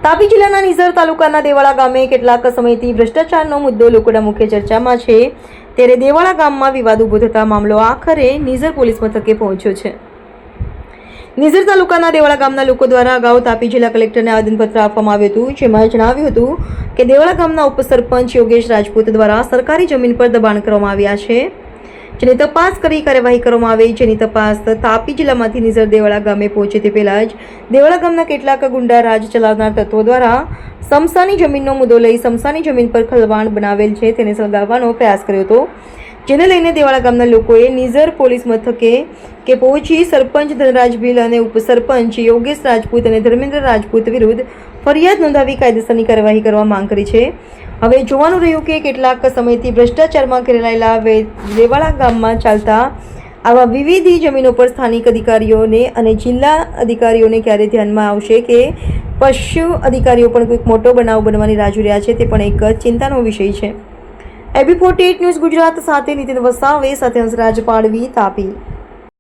તાપી જિલ્લાના નિઝર તાલુકાના દેવાળા ગામે કેટલાક સમયથી ભ્રષ્ટાચારનો મુદ્દો લોકોના મુખ્ય ચર્ચામાં છે, ત્યારે દેવાળા ગામમાં વિવાદ ઊભો થતા મામલો આખરે નિઝર પોલીસ મથકે પહોંચ્યો છે। નિઝર તાલુકાના દેવાળા ગામના લોકો દ્વારા અગાઉ તાપી જિલ્લા કલેક્ટરને આવેદનપત્ર આપવામાં આવ્યું હતું, જેમાં જણાવ્યું હતું કે દેવાળા ગામના ઉપસરપંચ યોગેશ રાજપૂત દ્વારા સરકારી જમીન પર દબાણ કરવામાં આવ્યા છે, જેની તપાસ કરી કાર્યવાહી કરવામાં આવે, જેની તપાસ તાપી જિલ્લામાંથી નિઝર દેવાળા ગામે પહોંચે તે પહેલા જ દેવાળા ગામના કેટલાક ગુંડા રાજ ચલાવનાર તત્વો દ્વારા સમસાની જમીનનો મુદ્દો લઈ સમસાની જમીન પર ખલવાણ બનાવેલ છે તેને સળગાવવાનો પ્રયાસ કર્યો હતો, જેને લઈને દેવાળા ગામના લોકોએ નિઝર પોલીસ મથકે પહોંચી સરપંચ ધનરાજ ભીલ અને ઉપસરપંચ યોગેશ રાજપૂત અને ધર્મેન્દ્ર રાજપૂત વિરુદ્ધ ફરિયાદ નોંધાવી કાયદેસરની કાર્યવાહી કરવા માંગ કરી છે। હવે જોવાનું રહ્યું કે કેટલાક સમયથી ભ્રષ્ટાચારમાં ઘેરાયેલા દેવાળા ગામમાં ચાલતા આવા વિવિધ જમીનો પર સ્થાનિક અધિકારીઓને અને જિલ્લા અધિકારીઓને ક્યારે ધ્યાનમાં આવશે કે પશુ અધિકારીઓ પણ કોઈક મોટો બનાવ બનવાની રાહ જોઈ રહ્યા છે, તે પણ એક ચિંતાનો વિષય છે। AB48 ન્યૂઝ ગુજરાત સાથે નીતિન વસાવે સાથે હંસરાજ પાડવી, તાપી।